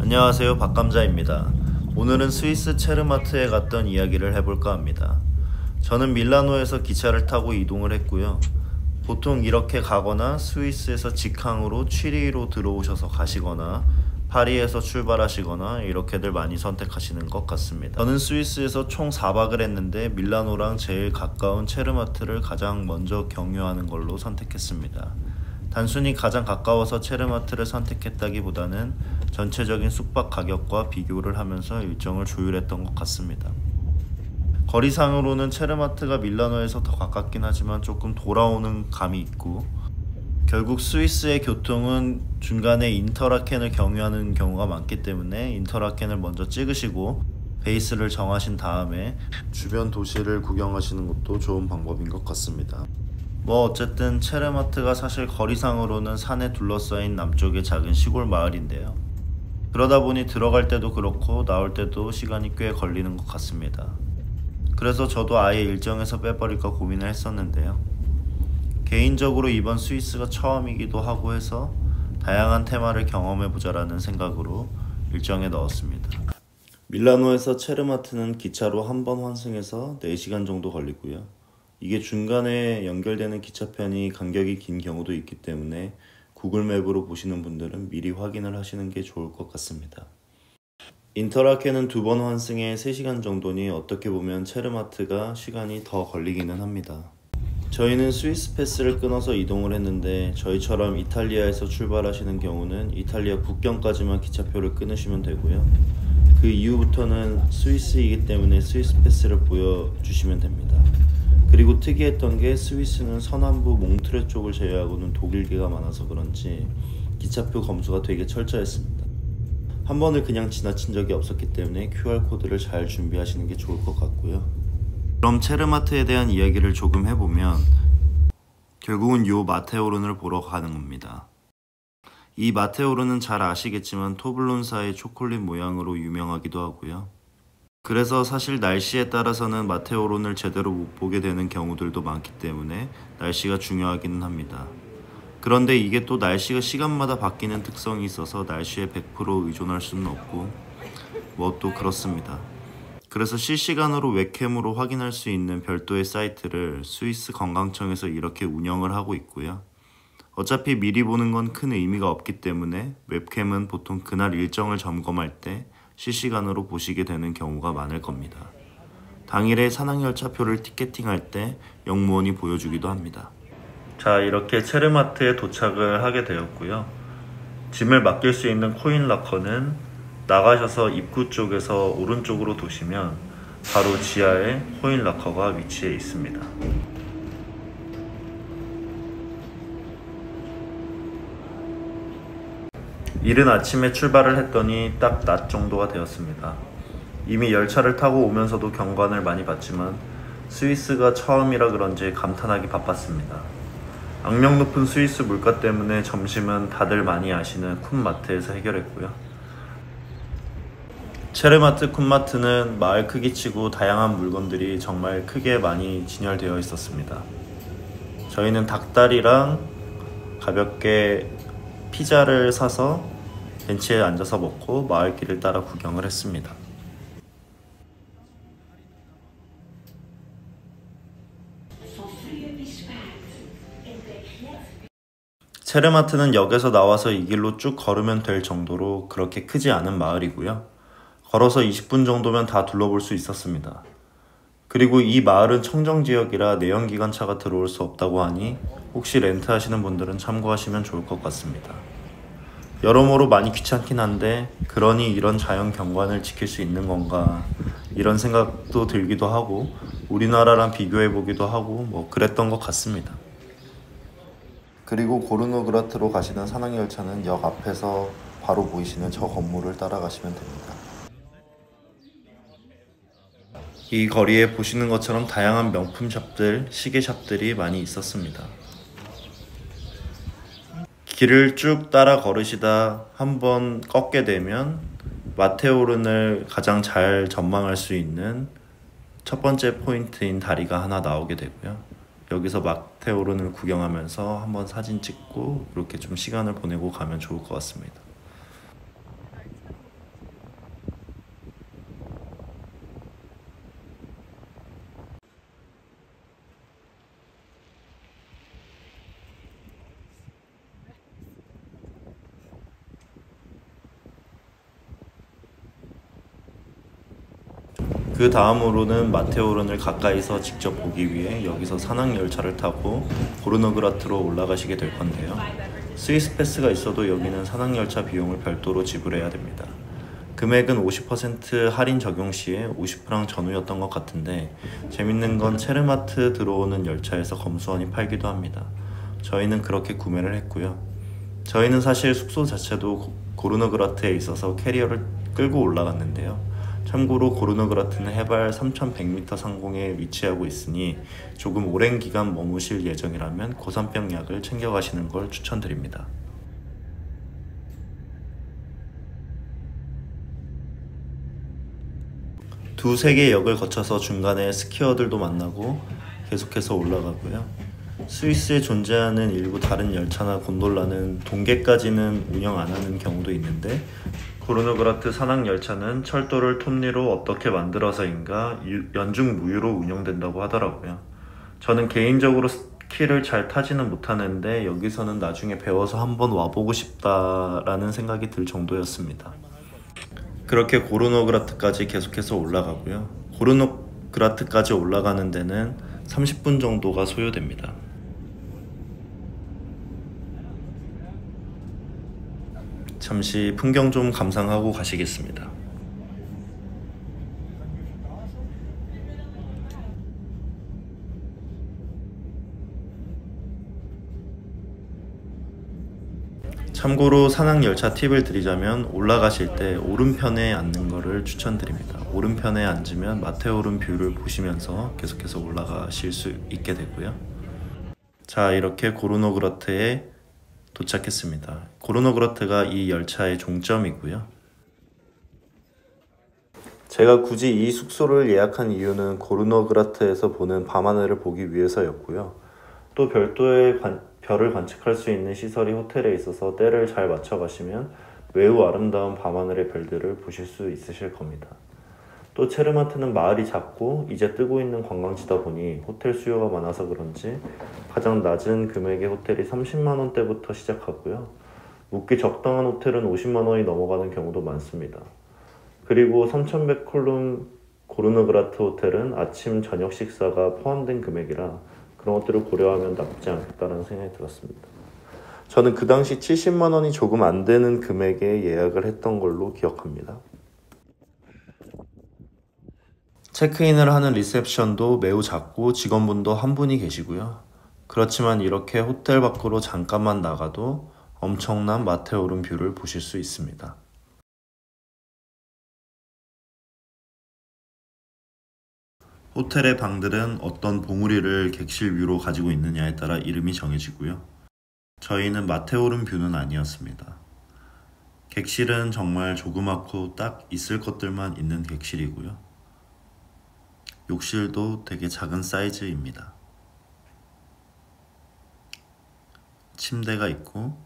안녕하세요, 박감자입니다. 오늘은 스위스 체르마트에 갔던 이야기를 해볼까 합니다. 저는 밀라노에서 기차를 타고 이동을 했고요. 보통 이렇게 가거나 스위스에서 직항으로 취리히로 들어오셔서 가시거나 파리에서 출발하시거나 이렇게들 많이 선택하시는 것 같습니다. 저는 스위스에서 총 4박을 했는데 밀라노랑 제일 가까운 체르마트를 가장 먼저 경유하는 걸로 선택했습니다. 단순히 가장 가까워서 체르마트를 선택했다기보다는 전체적인 숙박 가격과 비교를 하면서 일정을 조율했던 것 같습니다. 거리상으로는 체르마트가 밀라노에서 더 가깝긴 하지만 조금 돌아오는 감이 있고, 결국 스위스의 교통은 중간에 인터라켄을 경유하는 경우가 많기 때문에 인터라켄을 먼저 찍으시고 베이스를 정하신 다음에 주변 도시를 구경하시는 것도 좋은 방법인 것 같습니다. 어쨌든 체르마트가 사실 거리상으로는 산에 둘러싸인 남쪽의 작은 시골 마을인데요. 그러다 보니 들어갈 때도 그렇고 나올 때도 시간이 꽤 걸리는 것 같습니다. 그래서 저도 아예 일정에서 빼버릴까 고민을 했었는데요. 개인적으로 이번 스위스가 처음이기도 하고 해서 다양한 테마를 경험해보자라는 생각으로 일정에 넣었습니다. 밀라노에서 체르마트는 기차로 한 번 환승해서 4시간 정도 걸리고요. 이게 중간에 연결되는 기차편이 간격이 긴 경우도 있기 때문에 구글맵으로 보시는 분들은 미리 확인을 하시는 게 좋을 것 같습니다. 인터라켄은 2번 환승에 3시간 정도니 어떻게 보면 체르마트가 시간이 더 걸리기는 합니다. 저희는 스위스 패스를 끊어서 이동을 했는데 저희처럼 이탈리아에서 출발하시는 경우는 이탈리아 국경까지만 기차표를 끊으시면 되고요. 그 이후부터는 스위스이기 때문에 스위스 패스를 보여주시면 됩니다. 그리고 특이했던 게 스위스는 서남부 몽트레 쪽을 제외하고는 독일계가 많아서 그런지 기차표 검수가 되게 철저했습니다. 한 번을 그냥 지나친 적이 없었기 때문에 QR코드를 잘 준비하시는 게 좋을 것 같고요. 그럼 체르마트에 대한 이야기를 조금 해보면 결국은 요 마테오른을 보러 가는 겁니다. 이 마테오른은 잘 아시겠지만 토블론사의 초콜릿 모양으로 유명하기도 하고요. 그래서 사실 날씨에 따라서는 마테오론을 제대로 못 보게 되는 경우들도 많기 때문에 날씨가 중요하기는 합니다. 그런데 이게 또 날씨가 시간마다 바뀌는 특성이 있어서 날씨에 100% 의존할 수는 없고 또 그렇습니다. 그래서 실시간으로 웹캠으로 확인할 수 있는 별도의 사이트를 스위스 관광청에서 이렇게 운영을 하고 있고요. 어차피 미리 보는 건 큰 의미가 없기 때문에 웹캠은 보통 그날 일정을 점검할 때 실시간으로 보시게 되는 경우가 많을 겁니다. 당일에 산악열차표를 티켓팅할 때 영무원이 보여주기도 합니다. 자, 이렇게 체르마트에 도착을 하게 되었고요. 짐을 맡길 수 있는 코인 락커는 나가셔서 입구 쪽에서 오른쪽으로 도시면 바로 지하에 코인 락커가 위치해 있습니다. 이른 아침에 출발을 했더니 딱 낮 정도가 되었습니다. 이미 열차를 타고 오면서도 경관을 많이 봤지만 스위스가 처음이라 그런지 감탄하기 바빴습니다. 악명 높은 스위스 물가 때문에 점심은 다들 많이 아시는 쿤마트에서 해결했고요. 체르마트 쿤마트는 마을 크기치고 다양한 물건들이 정말 크게 많이 진열되어 있었습니다. 저희는 닭다리랑 가볍게 피자를 사서 벤치에 앉아서 먹고 마을길을 따라 구경을 했습니다. 체르마트는 역에서 나와서 이 길로 쭉 걸으면 될 정도로 그렇게 크지 않은 마을이고요. 걸어서 20분 정도면 다 둘러볼 수 있었습니다. 그리고 이 마을은 청정지역이라 내연기관차가 들어올 수 없다고 하니 혹시 렌트하시는 분들은 참고하시면 좋을 것 같습니다. 여러모로 많이 귀찮긴 한데 그러니 이런 자연 경관을 지킬 수 있는 건가 이런 생각도 들기도 하고 우리나라랑 비교해보기도 하고 그랬던 것 같습니다. 그리고 고르노그라트로 가시는 산악열차는 역 앞에서 바로 보이시는 저 건물을 따라가시면 됩니다. 이 거리에 보시는 것처럼 다양한 명품 샵들, 시계 샵들이 많이 있었습니다. 길을 쭉 따라 걸으시다 한번 꺾게 되면 마테오른을 가장 잘 전망할 수 있는 첫 번째 포인트인 다리가 하나 나오게 되고요. 여기서 마테오른을 구경하면서 한번 사진 찍고 이렇게 좀 시간을 보내고 가면 좋을 것 같습니다. 그 다음으로는 마테오른을 가까이서 직접 보기 위해 여기서 산악열차를 타고 고르노그라트로 올라가시게 될 건데요. 스위스 패스가 있어도 여기는 산악열차 비용을 별도로 지불해야 됩니다. 금액은 50% 할인 적용 시에 50프랑 전후였던 것 같은데, 재밌는 건 체르마트 들어오는 열차에서 검수원이 팔기도 합니다. 저희는 그렇게 구매를 했고요. 저희는 사실 숙소 자체도 고르노그라트에 있어서 캐리어를 끌고 올라갔는데요. 참고로 고르노그라트는 해발 3100m 상공에 위치하고 있으니 조금 오랜 기간 머무실 예정이라면 고산병 약을 챙겨가시는 걸 추천드립니다. 두세 개 역을 거쳐서 중간에 스키어들도 만나고 계속해서 올라가고요. 스위스에 존재하는 일부 다른 열차나 곤돌라는 동계까지는 운영 안 하는 경우도 있는데, 고르노그라트 산악열차는 철도를 톱니로 어떻게 만들어서인가 연중 무휴로 운영된다고 하더라고요. 저는 개인적으로 스키를 잘 타지는 못하는데 여기서는 나중에 배워서 한번 와보고 싶다라는 생각이 들 정도였습니다. 그렇게 고르노그라트까지 계속해서 올라가고요. 고르노그라트까지 올라가는 데는 30분 정도가 소요됩니다. 잠시 풍경 좀 감상하고 가시겠습니다. 참고로 산악열차 팁을 드리자면, 올라가실 때 오른편에 앉는 거를 추천드립니다. 오른편에 앉으면 마테오른 뷰를 보시면서 계속해서 올라가실 수 있게 되고요. 자, 이렇게 고르노그라트에 도착했습니다. 고르노그라트가 이 열차의 종점이고요. 제가 굳이 이 숙소를 예약한 이유는 고르노그라트에서 보는 밤하늘을 보기 위해서였고요. 또 별도의 별을 관측할 수 있는 시설이 호텔에 있어서 때를 잘 맞춰 가시면 매우 아름다운 밤하늘의 별들을 보실 수 있으실 겁니다. 또 체르마트는 마을이 작고 이제 뜨고 있는 관광지다 보니 호텔 수요가 많아서 그런지 가장 낮은 금액의 호텔이 30만 원대부터 시작하고요. 묵기 적당한 호텔은 50만 원이 넘어가는 경우도 많습니다. 그리고 3100콜룸 고르노그라트 호텔은 아침 저녁 식사가 포함된 금액이라 그런 것들을 고려하면 나쁘지 않겠다는 생각이 들었습니다. 저는 그 당시 70만 원이 조금 안 되는 금액에 예약을 했던 걸로 기억합니다. 체크인을 하는 리셉션도 매우 작고 직원분도 한 분이 계시고요. 그렇지만 이렇게 호텔 밖으로 잠깐만 나가도 엄청난 마테오른 뷰를 보실 수 있습니다. 호텔의 방들은 어떤 봉우리를 객실 뷰로 가지고 있느냐에 따라 이름이 정해지고요. 저희는 마테오른 뷰는 아니었습니다. 객실은 정말 조그맣고 딱 있을 것들만 있는 객실이고요. 욕실도 되게 작은 사이즈입니다. 침대가 있고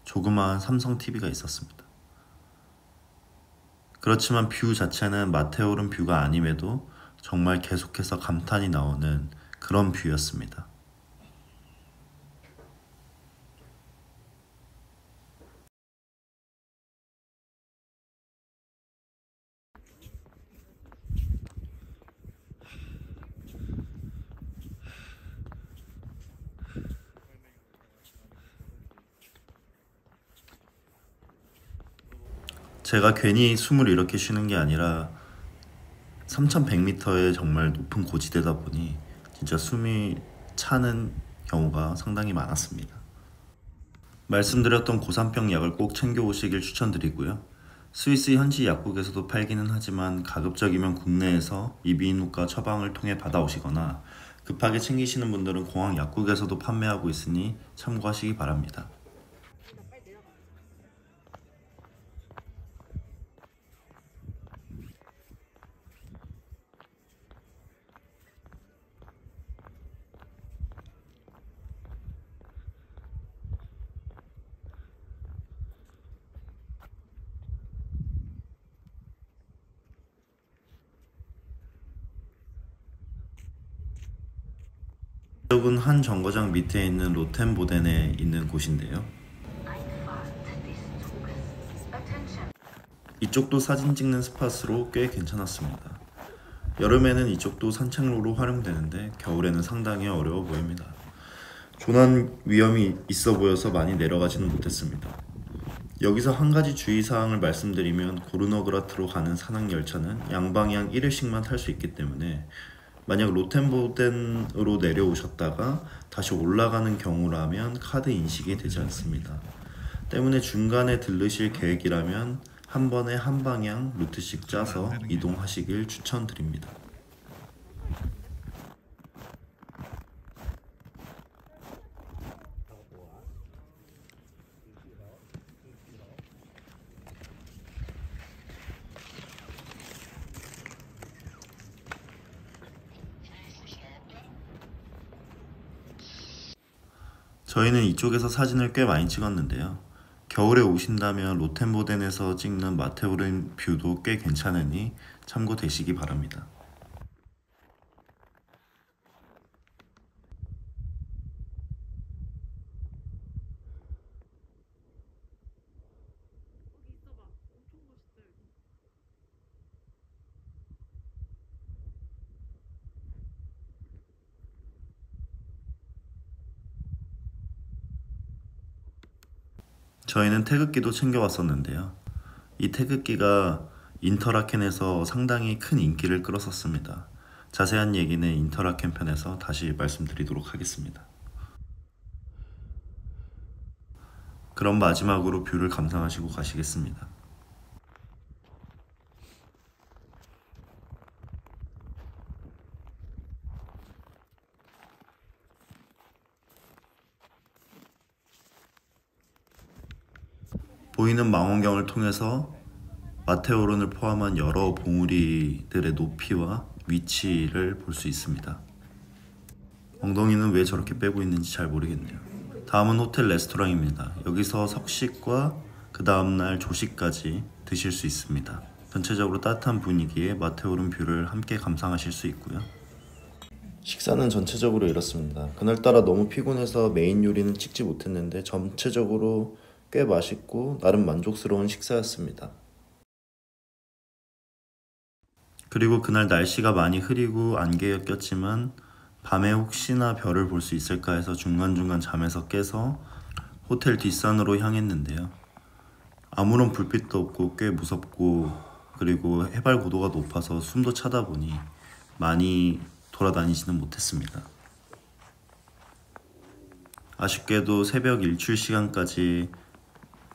조그마한 삼성 TV가 있었습니다. 그렇지만 뷰 자체는 마테오른 뷰가 아님에도 정말 계속해서 감탄이 나오는 그런 뷰였습니다. 제가 괜히 숨을 이렇게 쉬는 게 아니라 3100m의 정말 높은 고지대다 보니 진짜 숨이 차는 경우가 상당히 많았습니다. 말씀드렸던 고산병 약을 꼭 챙겨 오시길 추천드리고요. 스위스 현지 약국에서도 팔기는 하지만 가급적이면 국내에서 이비인후과 처방을 통해 받아오시거나 급하게 챙기시는 분들은 공항 약국에서도 판매하고 있으니 참고하시기 바랍니다. 이쪽은 한 정거장 밑에 있는 로텐보덴에 있는 곳인데요. 이쪽도 사진 찍는 스팟으로 꽤 괜찮았습니다. 여름에는 이쪽도 산책로로 활용되는데 겨울에는 상당히 어려워 보입니다. 조난 위험이 있어 보여서 많이 내려가지는 못했습니다. 여기서 한 가지 주의사항을 말씀드리면 고르너그라트로 가는 산악열차는 양방향 1회씩만 탈 수 있기 때문에 만약 로텐보덴으로 내려오셨다가 다시 올라가는 경우라면 카드 인식이 되지 않습니다. 때문에 중간에 들르실 계획이라면 한 번에 한 방향 루트씩 짜서 이동하시길 추천드립니다. 저희는 이쪽에서 사진을 꽤 많이 찍었는데요. 겨울에 오신다면 로텐보덴에서 찍는 마테오른 뷰도 꽤 괜찮으니 참고되시기 바랍니다. 저희는 태극기도 챙겨왔었는데요. 이 태극기가 인터라켄에서 상당히 큰 인기를 끌었었습니다. 자세한 얘기는 인터라켄 편에서 다시 말씀드리도록 하겠습니다. 그럼 마지막으로 뷰를 감상하시고 가시겠습니다. 보이는 망원경을 통해서 마테오른을 포함한 여러 봉우리들의 높이와 위치를 볼 수 있습니다. 엉덩이는 왜 저렇게 빼고 있는지 잘 모르겠네요. 다음은 호텔 레스토랑입니다. 여기서 석식과 그 다음날 조식까지 드실 수 있습니다. 전체적으로 따뜻한 분위기에 마테오른 뷰를 함께 감상하실 수 있고요. 식사는 전체적으로 이렇습니다. 그날따라 너무 피곤해서 메인 요리는 찍지 못했는데 전체적으로 꽤 맛있고 나름 만족스러운 식사였습니다. 그리고 그날 날씨가 많이 흐리고 안개가 꼈지만 밤에 혹시나 별을 볼 수 있을까 해서 중간중간 잠에서 깨서 호텔 뒷산으로 향했는데요. 아무런 불빛도 없고 꽤 무섭고 그리고 해발 고도가 높아서 숨도 차다 보니 많이 돌아다니지는 못했습니다. 아쉽게도 새벽 일출 시간까지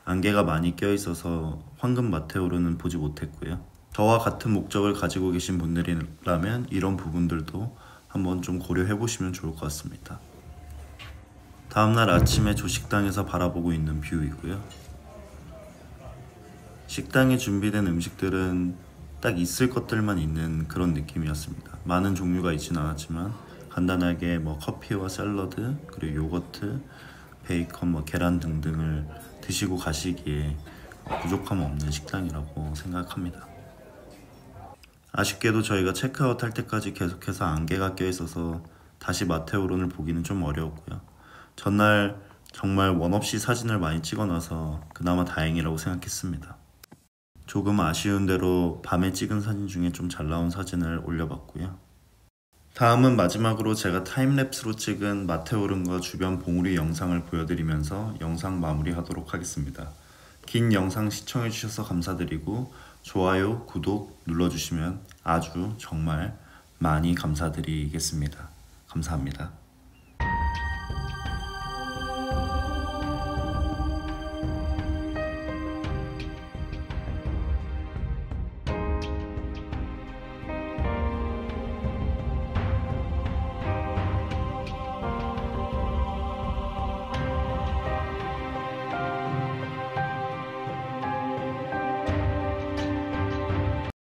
안개가 많이 껴있어서 황금 마테오르는 보지 못했고요. 저와 같은 목적을 가지고 계신 분들이라면 이런 부분들도 한번 좀 고려해 보시면 좋을 것 같습니다. 다음날 아침에 조식당에서 바라보고 있는 뷰이고요. 식당에 준비된 음식들은 딱 있을 것들만 있는 그런 느낌이었습니다. 많은 종류가 있진 않았지만 간단하게 커피와 샐러드, 그리고 요거트, 베이컨, 계란 등등을 드시고 가시기에 부족함 없는 식당이라고 생각합니다. 아쉽게도 저희가 체크아웃 할 때까지 계속해서 안개가 껴있어서 다시 마테오른을 보기는 좀 어려웠고요. 전날 정말 원 없이 사진을 많이 찍어놔서 그나마 다행이라고 생각했습니다. 조금 아쉬운 대로 밤에 찍은 사진 중에 좀 잘 나온 사진을 올려봤고요. 다음은 마지막으로 제가 타임랩스로 찍은 마테오른과 주변 봉우리 영상을 보여드리면서 영상 마무리하도록 하겠습니다. 긴 영상 시청해주셔서 감사드리고 좋아요, 구독 눌러주시면 아주 정말 많이 감사드리겠습니다. 감사합니다.